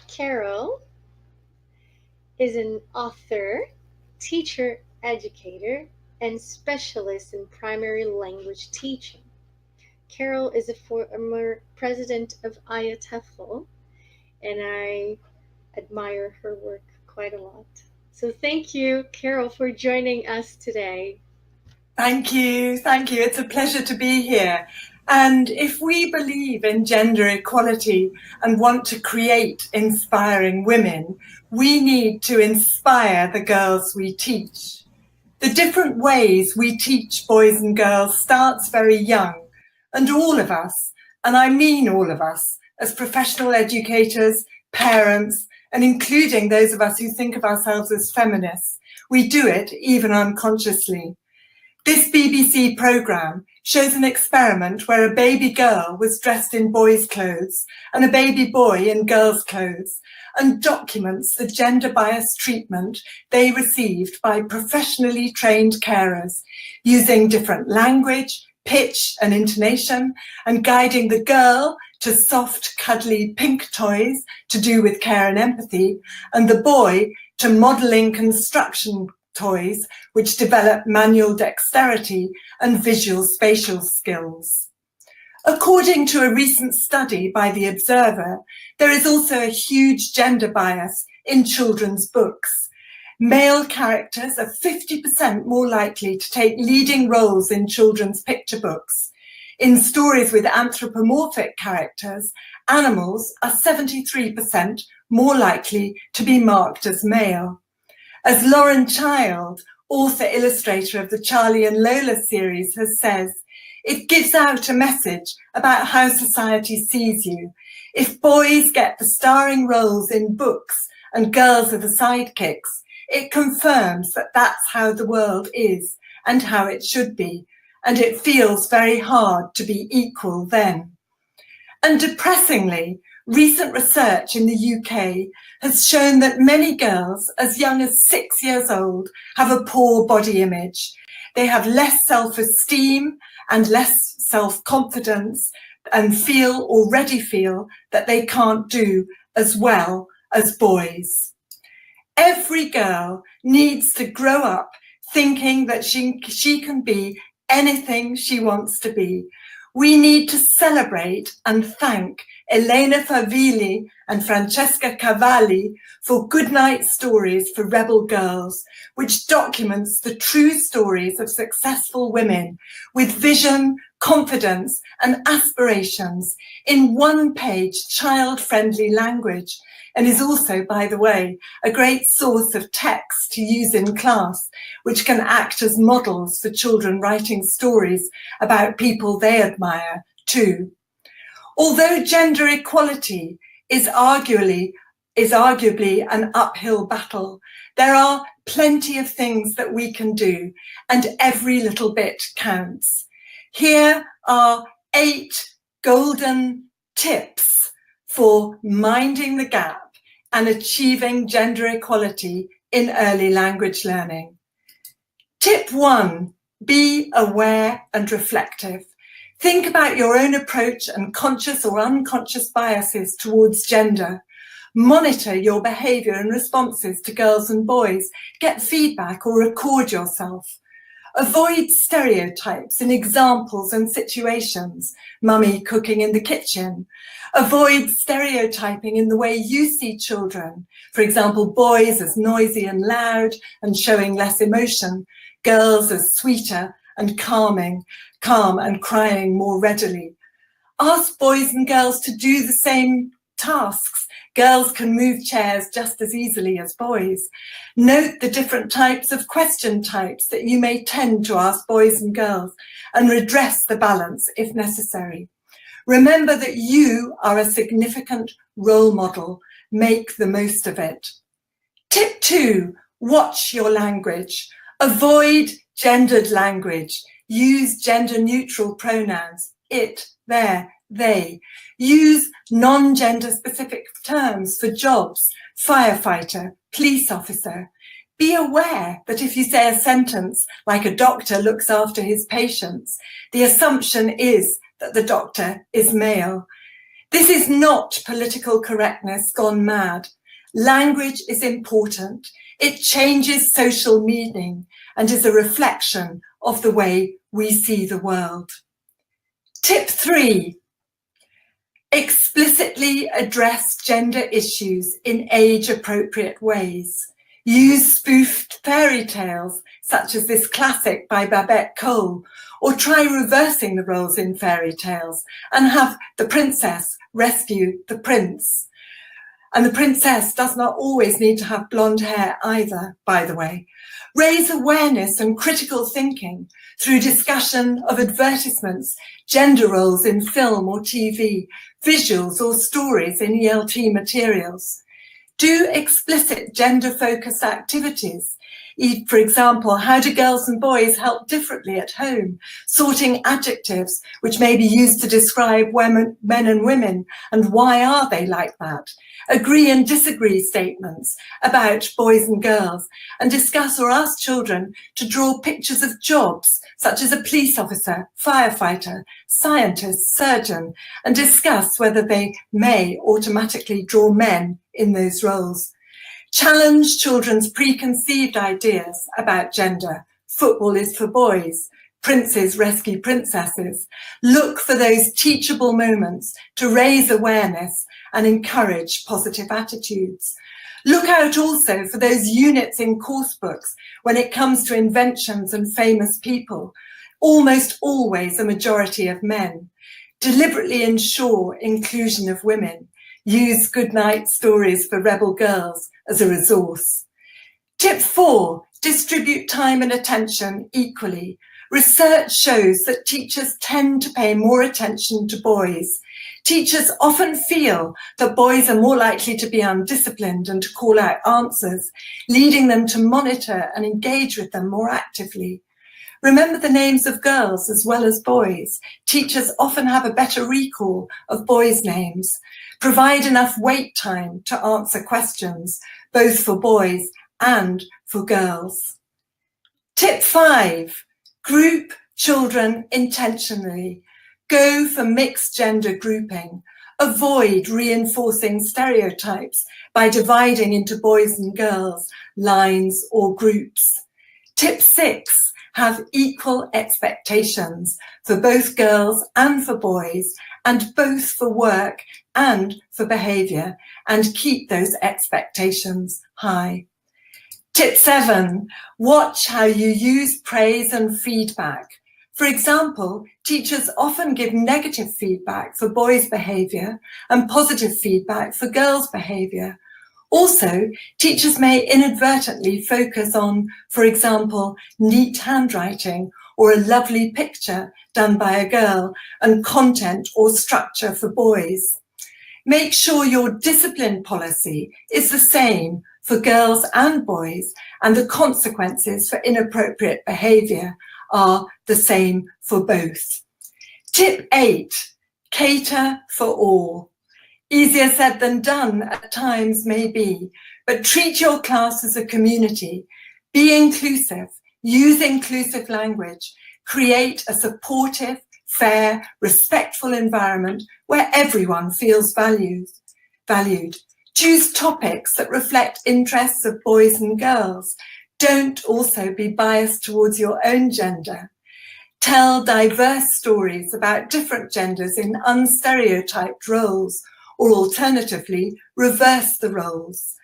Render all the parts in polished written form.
Carol is an author, teacher, educator, and specialist in primary language teaching. Carol is a former president of EFLtalks, and I admire her work quite a lot. So thank you, Carol, for joining us today. Thank you. Thank you. It's a pleasure to be here. And if we believe in gender equality and want to create inspiring women, we need to inspire the girls we teach. The different ways we teach boys and girls starts very young, and all of us, and I mean all of us, as professional educators, parents, and including those of us who think of ourselves as feminists, we do it even unconsciously. This BBC programme shows an experiment where a baby girl was dressed in boys' clothes and a baby boy in girls' clothes, and documents the gender biased treatment they received by professionally trained carers, using different language, pitch and intonation, and guiding the girl to soft, cuddly pink toys to do with care and empathy, and the boy to modelling construction toys which develop manual dexterity and visual spatial skills. According to a recent study by The Observer, there is also a huge gender bias in children's books. Male characters are 50% more likely to take leading roles in children's picture books. In stories with anthropomorphic characters, animals are 73% more likely to be marked as male. As Lauren Child, author-illustrator of the Charlie and Lola series, has said, it gives out a message about how society sees you. If boys get the starring roles in books and girls are the sidekicks, it confirms that that's how the world is and how it should be, and it feels very hard to be equal then. And depressingly, recent research in the UK has shown that many girls as young as 6 years old have a poor body image. They have less self-esteem and less self-confidence and already feel that they can't do as well as boys. Every girl needs to grow up thinking that she can be anything she wants to be. We need to celebrate and thank Elena Favilli and Francesca Cavalli for Goodnight Stories for Rebel Girls, which documents the true stories of successful women with vision, confidence, and aspirations in one-page child-friendly language, and is also, by the way, a great source of text to use in class, which can act as models for children writing stories about people they admire too. Although gender equality is arguably an uphill battle, there are plenty of things that we can do, and every little bit counts. Here are 8 golden tips for minding the gap and achieving gender equality in early language learning. Tip 1, be aware and reflective. Think about your own approach and conscious or unconscious biases towards gender. Monitor your behaviour and responses to girls and boys. Get feedback or record yourself. Avoid stereotypes in examples and situations. Mummy cooking in the kitchen. Avoid stereotyping in the way you see children. For example, boys as noisy and loud and showing less emotion. Girls as sweeter and calm and crying more readily. Ask boys and girls to do the same tasks. Girls can move chairs just as easily as boys. Note the different types of question types that you may tend to ask boys and girls and redress the balance if necessary. Remember that you are a significant role model. Make the most of it. Tip 2, watch your language. Avoid gendered language. Use gender-neutral pronouns, it, their, they. Use non-gender specific terms for jobs, firefighter, police officer. Be aware that if you say a sentence like a doctor looks after his patients, the assumption is that the doctor is male. This is not political correctness gone mad. Language is important. It changes social meaning and is a reflection of the way we see the world. Tip 3, explicitly address gender issues in age-appropriate ways. Use spoofed fairy tales, such as this classic by Babette Cole, or try reversing the roles in fairy tales and have the princess rescue the prince. And the princess does not always need to have blonde hair either, by the way. Raise awareness and critical thinking through discussion of advertisements, gender roles in film or TV, visuals or stories in ELT materials. Do explicit gender-focused activities. For example, how do girls and boys help differently at home? Sorting adjectives which may be used to describe men and women, and why are they like that? Agree and disagree statements about boys and girls, and discuss or ask children to draw pictures of jobs, such as a police officer, firefighter, scientist, surgeon, and discuss whether they may automatically draw men in those roles. Challenge children's preconceived ideas about gender. Football is for boys. Princes rescue princesses. Look for those teachable moments to raise awareness and encourage positive attitudes. Look out also for those units in course books when it comes to inventions and famous people, almost always a majority of men. Deliberately ensure inclusion of women. Use goodnight stories for rebel girls as a resource. Tip 4, distribute time and attention equally. Research shows that teachers tend to pay more attention to boys. Teachers often feel that boys are more likely to be undisciplined and to call out answers, leading them to monitor and engage with them more actively. Remember the names of girls as well as boys. Teachers often have a better recall of boys' names. Provide enough wait time to answer questions, both for boys and for girls. Tip 5, group children intentionally. Go for mixed gender grouping. Avoid reinforcing stereotypes by dividing into boys and girls, lines or groups. Tip 6, have equal expectations for both girls and for boys, and both for work and for behaviour, and keep those expectations high. Tip 7, watch how you use praise and feedback. For example, teachers often give negative feedback for boys' behaviour and positive feedback for girls' behaviour. Also, teachers may inadvertently focus on, for example, neat handwriting or a lovely picture done by a girl, and content or structure for boys. Make sure your discipline policy is the same for girls and boys, and the consequences for inappropriate behaviour are the same for both. Tip 8, cater for all. Easier said than done at times may be, but treat your class as a community. Be inclusive, use inclusive language, create a supportive, fair, respectful environment where everyone feels valued. Choose topics that reflect interests of boys and girls. Don't also be biased towards your own gender. Tell diverse stories about different genders in unstereotyped roles, or alternatively, reverse the roles.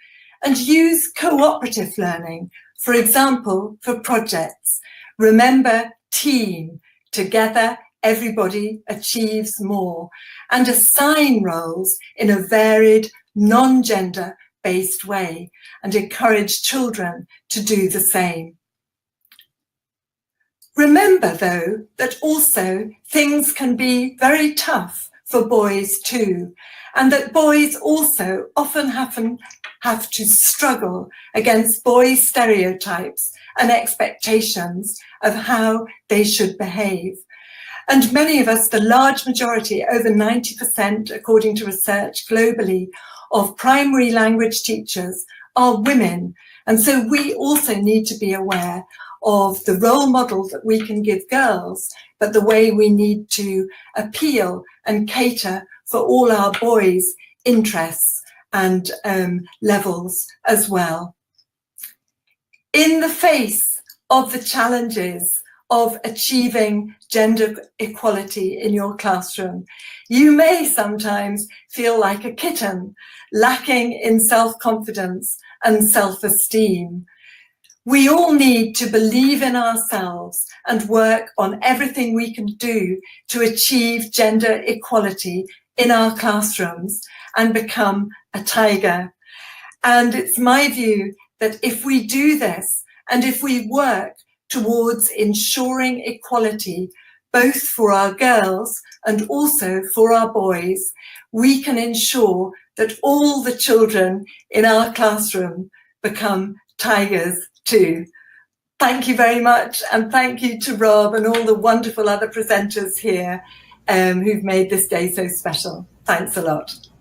And use cooperative learning, for example, for projects. Remember, team, together everybody achieves more, and assign roles in a varied, non-gender based way, and encourage children to do the same. Remember, though, that also things can be very tough for boys too, and that boys also often have to struggle against boys' stereotypes and expectations of how they should behave. And many of us, the large majority, over 90%, according to research globally, of primary language teachers are women. And so we also need to be aware of the role model that we can give girls, but the way we need to appeal and cater for all our boys' interests and levels as well. In the face of the challenges of achieving gender equality in your classroom, you may sometimes feel like a kitten, lacking in self-confidence and self-esteem. We all need to believe in ourselves and work on everything we can do to achieve gender equality in our classrooms and become a tiger. And it's my view that if we do this and if we work towards ensuring equality, both for our girls and also for our boys, we can ensure that all the children in our classroom become tigers too. Thank you very much, and thank you to Rob and all the wonderful other presenters here who've made this day so special. Thanks a lot.